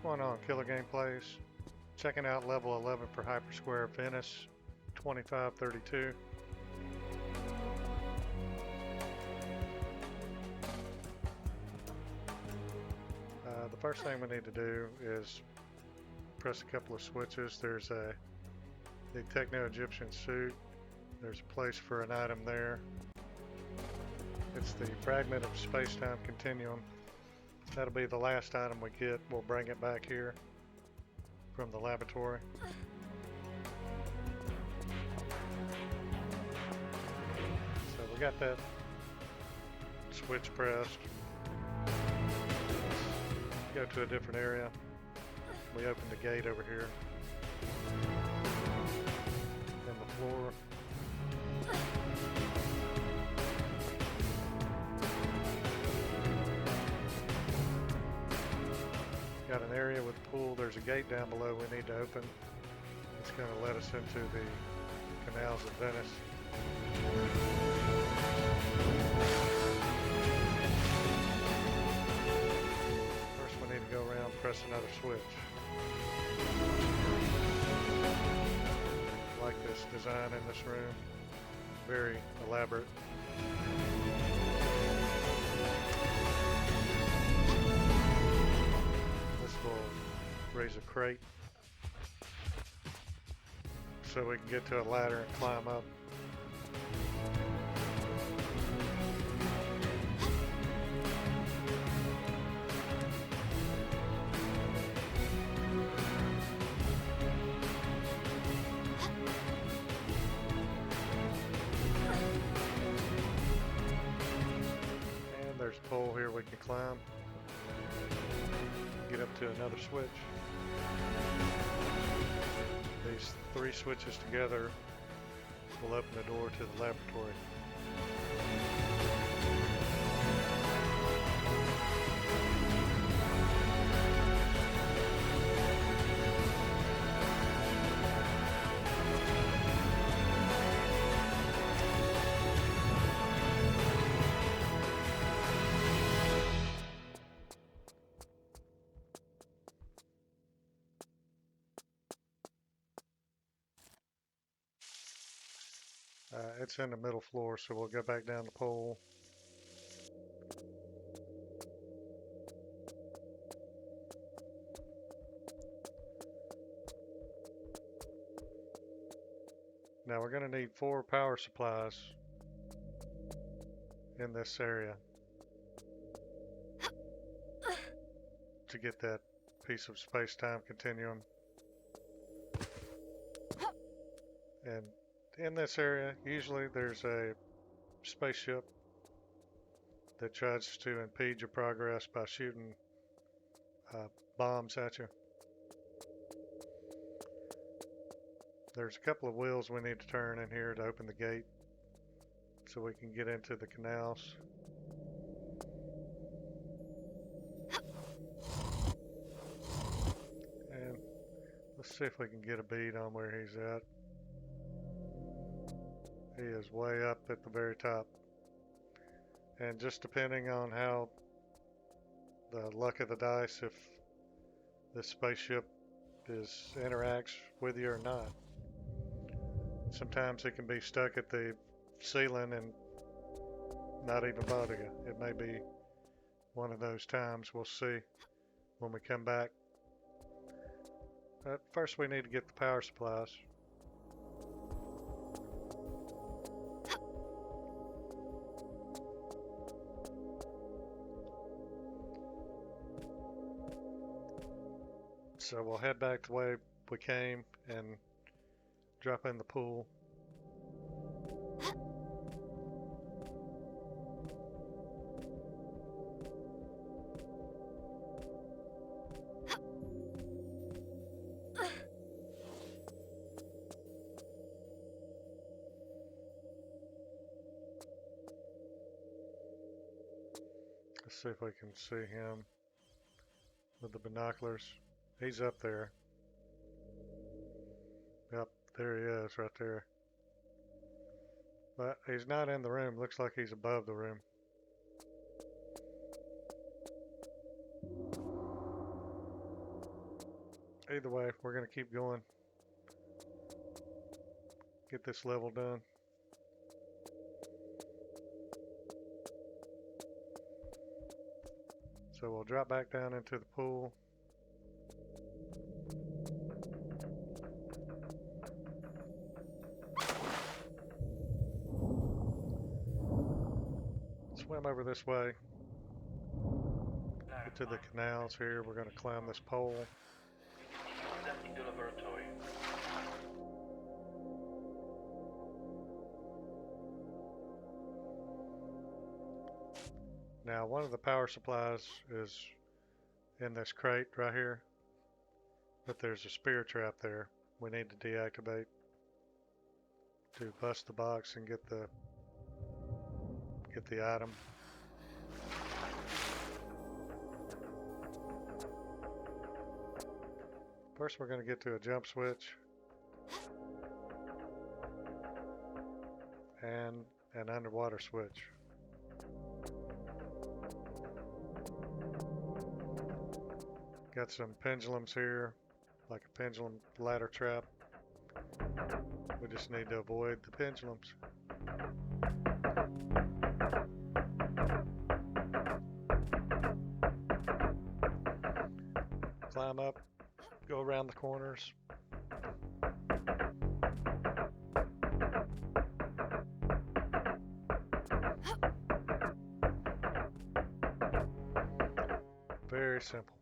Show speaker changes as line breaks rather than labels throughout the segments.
What's going on, Killer Gameplayz? Checking out level 11 for Hypersquare Venice 2532. The first thing we need to do is press a couple of switches. There's the Techno-Egyptian suit. There's a place for an item there. It's the fragment of space-time continuum. That'll be the last item we get. We'll bring it back here from the laboratory. So we got that switch pressed. Go to a different area. We open the gate over here. And the floor. Got an area with a pool. There's a gate down below we need to open. It's going to let us into the canals of Venice. First we need to go around, press another switch. I like this design in this room. Very elaborate. Raise a crate so we can get to a ladder and climb up. And there's a pole here we can climb. Get up to another switch. These three switches together will open the door to the laboratory. It's in the middle floor, so we'll go back down the pole. Now we're going to need 4 power supplies in this area to get that piece of space-time continuum. And in this area, usually there's a spaceship that tries to impede your progress by shooting bombs at you. There's a couple of wheels we need to turn in here to open the gate so we can get into the canals. And let's see if we can get a bead on where he's at. He is way up at the very top. And just depending on how the luck of the dice, if this spaceship interacts with you or not. Sometimes it can be stuck at the ceiling and not even bother you. It may be one of those times. We'll see when we come back. First we need to get the power supplies. So we'll head back the way we came and drop in the pool. Let's see if we can see him with the binoculars. He's up there. Yep, there he is right there. But he's not in the room. Looks like he's above the room. Either way, we're going to keep going. Get this level done. So we'll drop back down into the pool. Swim over this way. Get to the canals here. We're going to climb this pole. Now, one of the power supplies is in this crate right here, but there's a spear trap there we need to deactivate to bust the box and get the item. First, we're going to get to a jump switch and an underwater switch. Got some pendulums here, like a pendulum ladder trap. We just need to avoid the pendulums. Climb up, go around the corners. Very simple.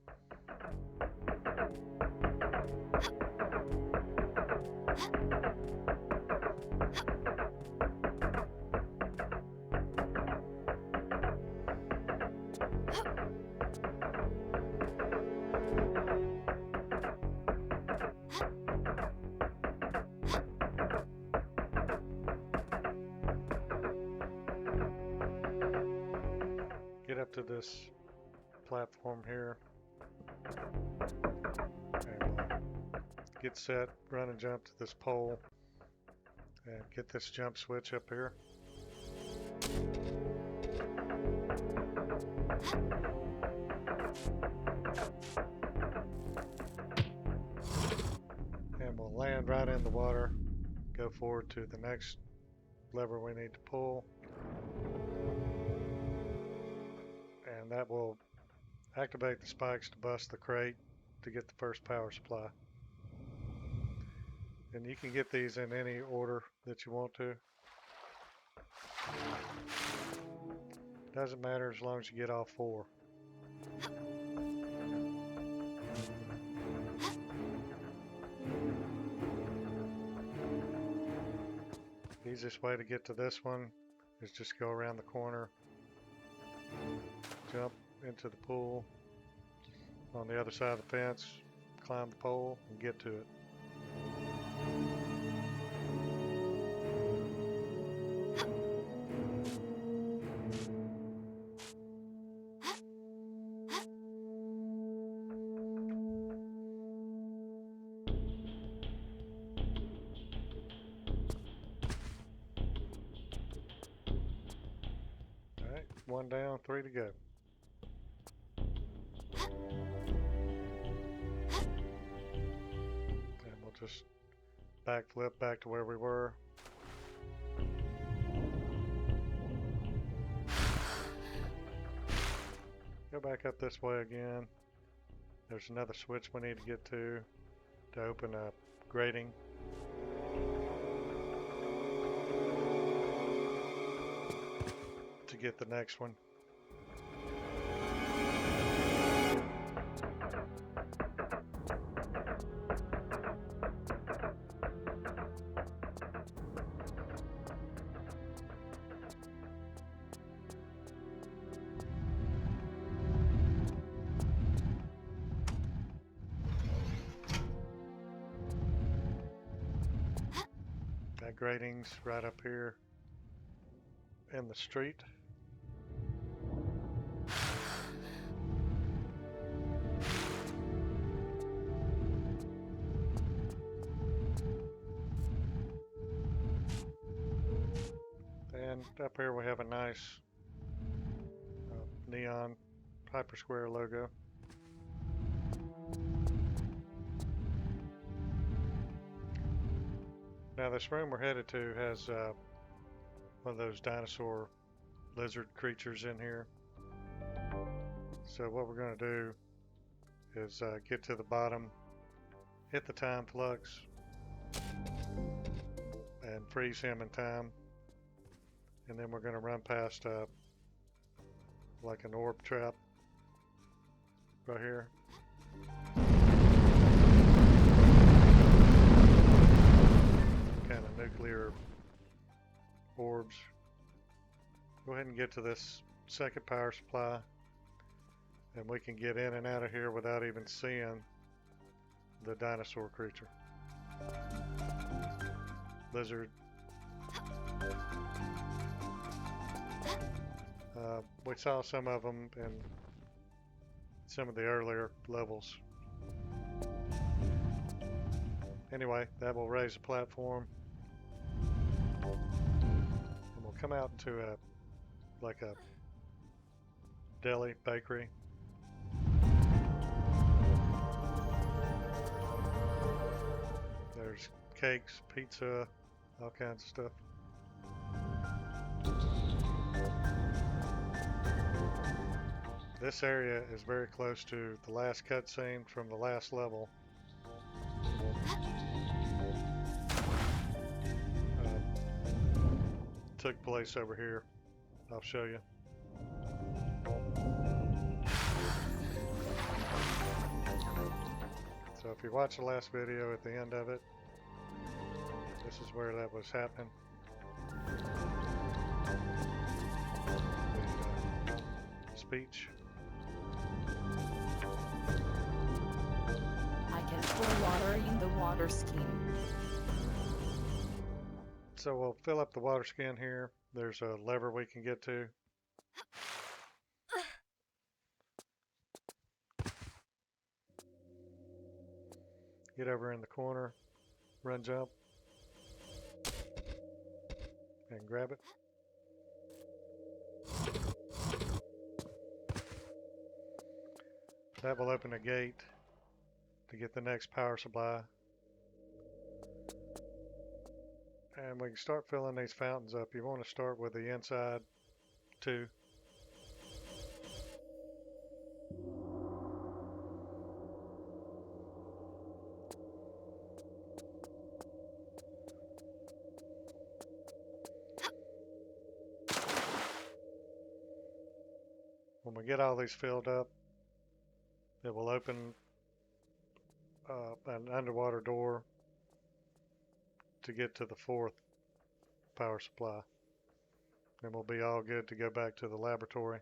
Get up to this platform here. And get set, run and jump to this pole. And get this jump switch up here. And we'll land right in the water. Go forward to the next lever we need to pull. And that will activate the spikes to bust the crate to get the first power supply. And you can get these in any order that you want to. Doesn't matter as long as you get all four. The easiest way to get to this one is just go around the corner, jump into the pool on the other side of the fence, climb the pole, and get to it. Alright, one down, 3 to go. Just backflip back to where we were. Go back up this way again. There's another switch we need to get to open a grating. To get the next one. Gratings right up here in the street. And up here we have a nice neon Hypersquare logo. Now this room we're headed to has one of those dinosaur lizard creatures in here. So what we're going to do is get to the bottom, hit the time flux, and freeze him in time. And then we're going to run past like an orb trap right here. Kind of nuclear orbs. Go ahead and get to this second power supply, and we can get in and out of here without even seeing the dinosaur creature. Lizard. We saw some of them in some of the earlier levels. Anyway, that will raise the platform, and we'll come out into like a deli, bakery. There's cakes, pizza, all kinds of stuff. This area is very close to the last cutscene from the last level. Took place over here. I'll show you. So if you watch the last video at the end of it, this is where that was happening. The speech.
I can pour water in the water skin.
So we'll fill up the water skin here. There's a lever we can get to. Get over in the corner, run jump, and grab it. That will open a gate to get the next power supply. And we can start filling these fountains up. You want to start with the inside two. When we get all these filled up, it will open an underwater door to get to the fourth power supply. And we'll be all good to go back to the laboratory.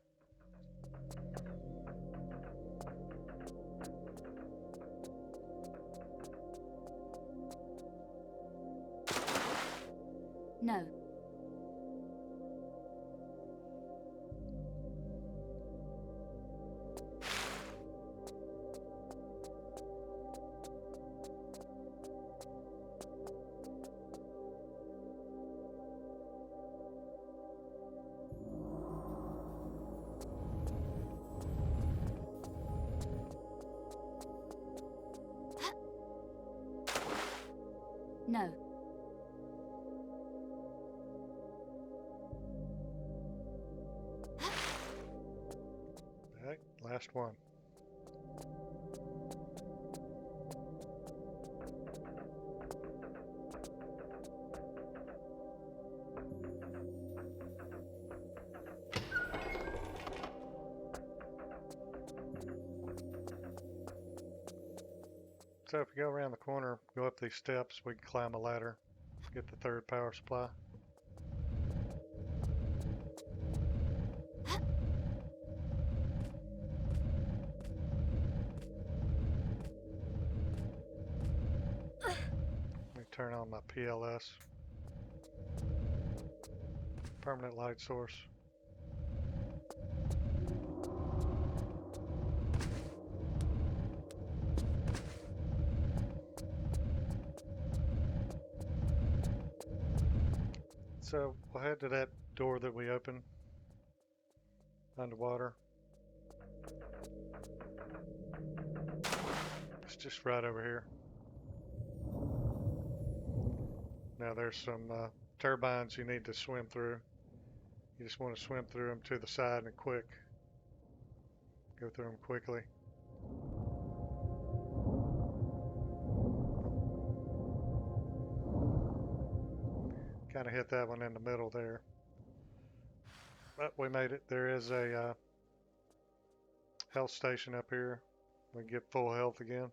No. No.
Alright, last one. So if you go around the corner, go up these steps, we can climb a ladder, get the third power supply. Let me turn on my PLS, permanent light source. So we'll head to that door that we opened underwater. It's just right over here. Now there's some turbines you need to swim through. You just want to swim through them to the side and quick. Go through them quickly. Kind of hit that one in the middle there. But we made it. There is a health station up here. We can get full health again.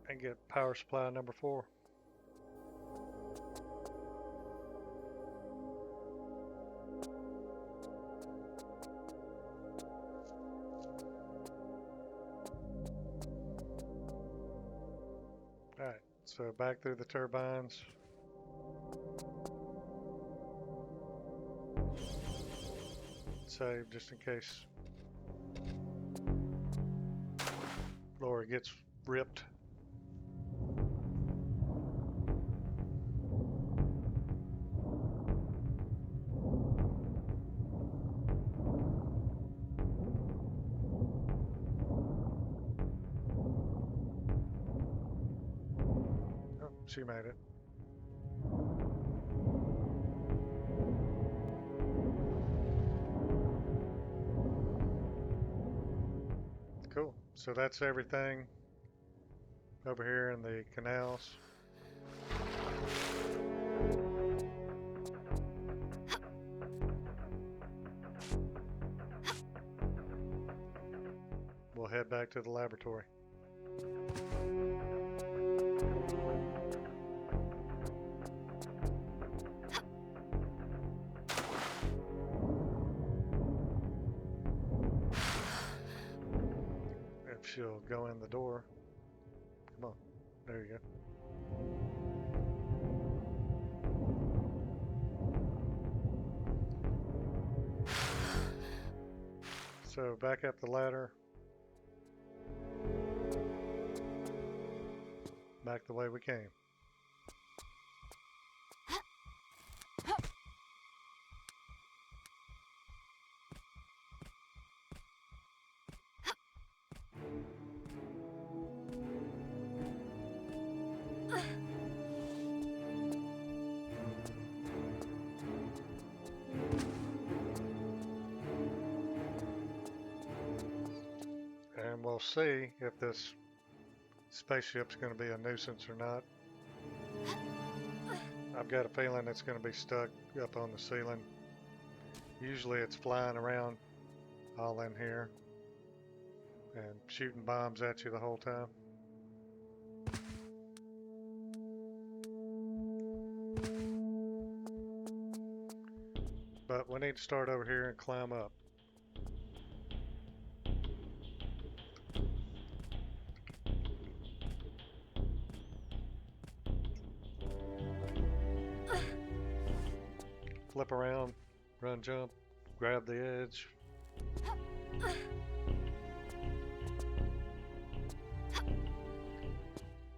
And get power supply number 4. Alright, so back through the turbines. Save just in case Laura gets ripped. Oh, she made it. Cool. So that's everything over here in the canals. We'll head back to the laboratory. If she'll go in the door. Come on. There you go. So back up the ladder. Back the way we came. And we'll see if this spaceship's going to be a nuisance or not. I've got a feeling it's going to be stuck up on the ceiling. Usually it's flying around all in here and shooting bombs at you the whole time. But we need to start over here and climb up. Flip around, run, jump, grab the edge.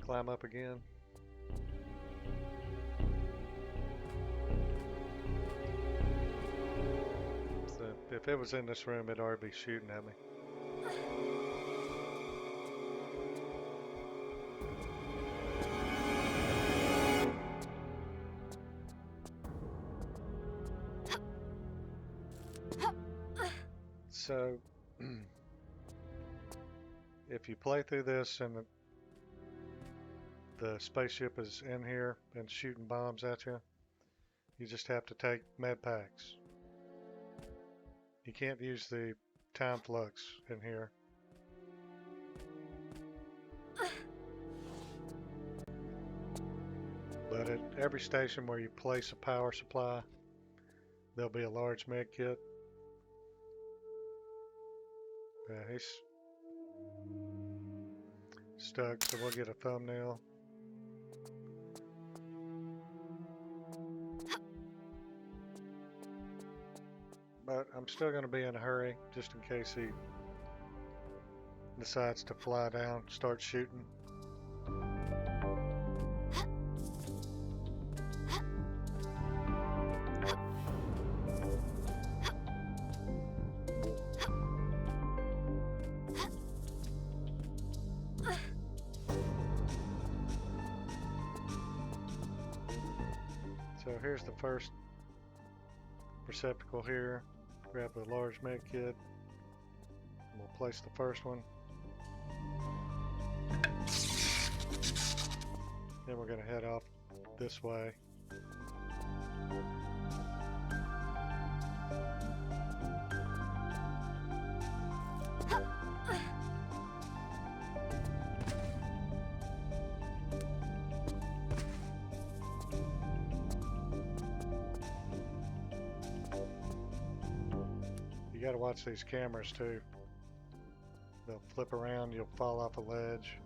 Climb up again. So if it was in this room, it'd already be shooting at me. So, if you play through this and the spaceship is in here and shooting bombs at you, you just have to take med packs. You can't use the time flux in here. But at every station where you place a power supply, there'll be a large med kit. He's stuck, so we'll get a thumbnail. But I'm still going to be in a hurry, just in case he decides to fly down, start shooting. So here's the first receptacle here. Grab the large med kit. And we'll place the first one. Then we're going to head off this way. You got to watch these cameras too. They'll flip around, you'll fall off a ledge.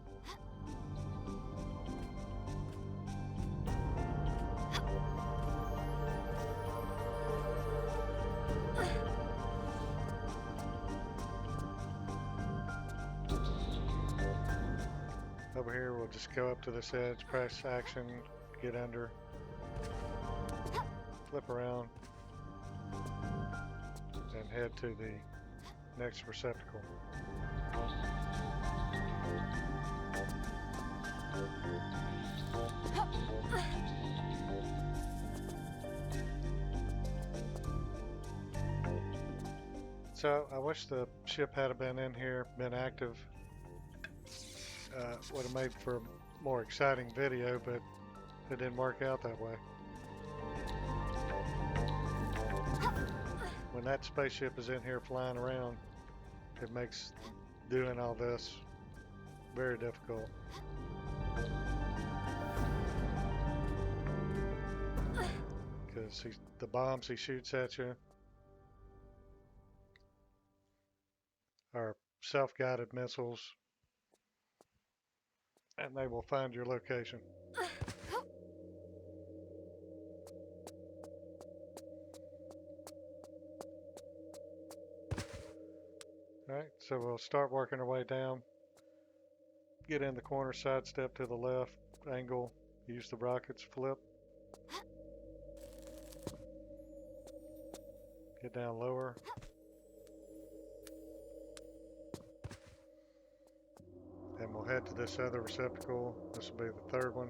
Over here, we'll just go up to this edge, press action, get under, flip around, and head to the next receptacle. So I wish the ship had been in here, been active. Would have made for a more exciting video, but it didn't work out that way. When that spaceship is in here flying around, it makes doing all this very difficult. Because the bombs he shoots at you are self-guided missiles, and they will find your location. Alright, so we'll start working our way down. Get in the corner, sidestep to the left, angle, use the rockets, flip. Get down lower. And we'll head to this other receptacle. This will be the third one.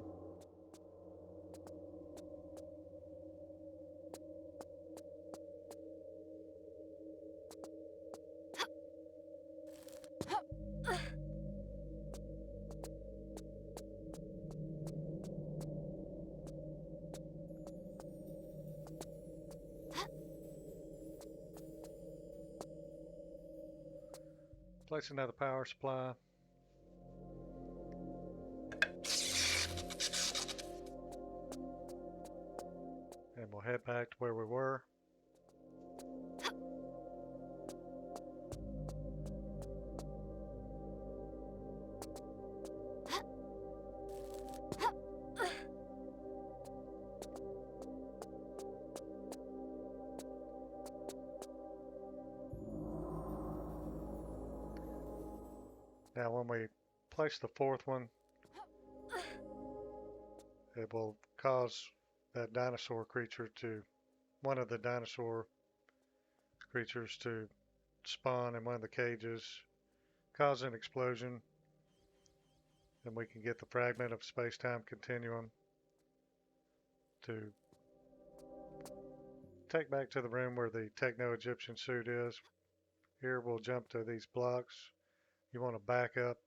Place another power supply. And we'll head back to where we were. Now when we place the fourth one, it will cause that dinosaur creature to, one of the dinosaur creatures to spawn in one of the cages, cause an explosion, and we can get the fragment of space-time continuum to take back to the room where the techno-Egyptian suit is. Here we'll jump to these blocks. You want to back up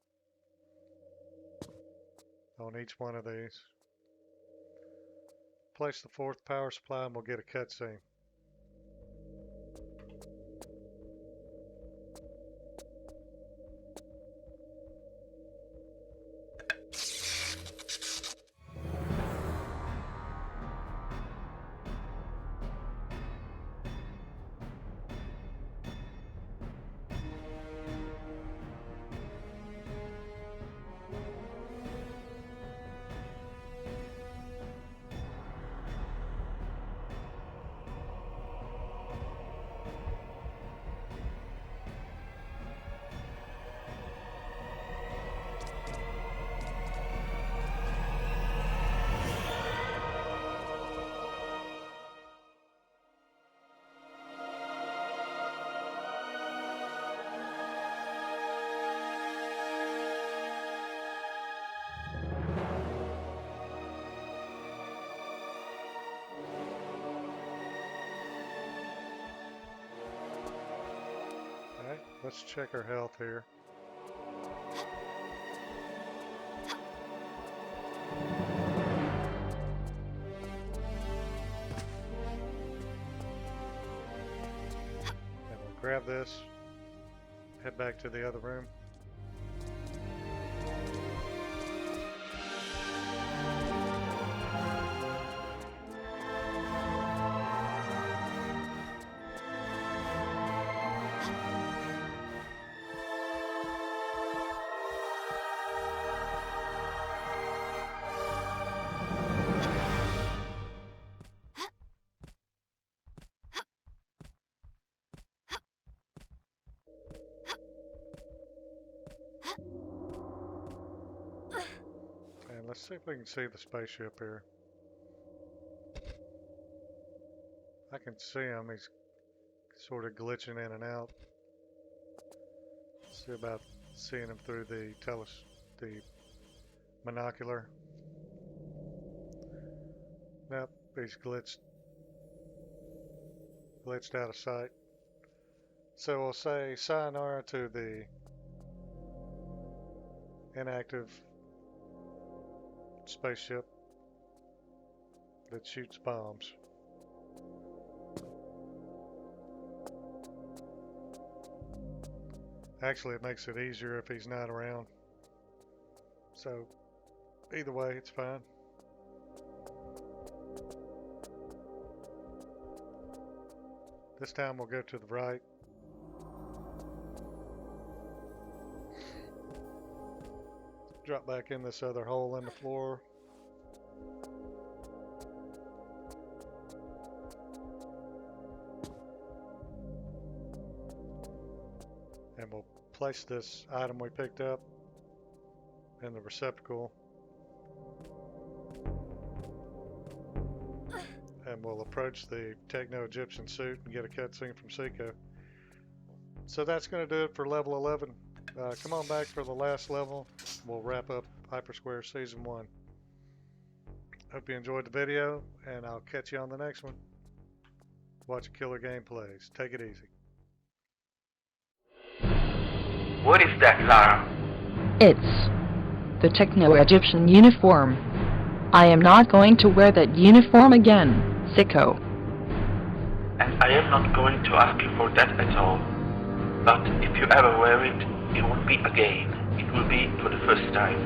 on each one of these. Place the fourth power supply and we'll get a cutscene. let's check our health here. And we'll grab this, head back to the other room. And let's see if we can see the spaceship here. I can see him. He's sort of glitching in and out. See about seeing him through the monocular. Nope, he's glitched out of sight. So we'll say sayonara to the inactive spaceship that shoots bombs. Actually, it makes it easier if he's not around. So, either way, it's fine. This time we'll go to the right. Drop back in this other hole in the floor. And we'll place this item we picked up in the receptacle. And we'll approach the Techno-Egyptian suit and get a cutscene from Seiko. So that's going to do it for level 11. Come on back for the last level. We'll wrap up Hypersquare Season 1. Hope you enjoyed the video, and I'll catch you on the next one. Watch Killer Gameplayz. Take it easy.
What is that, Lara?
It's the Techno-Egyptian uniform. I am not going to wear that uniform again, Sicko.
And I am not going to ask you for that at all. But if you ever wear it, it won't be again. It will be for the first time.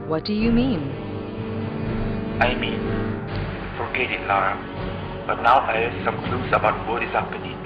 What do you mean?
I mean, forget it, Lara. But now I have some clues about what is happening.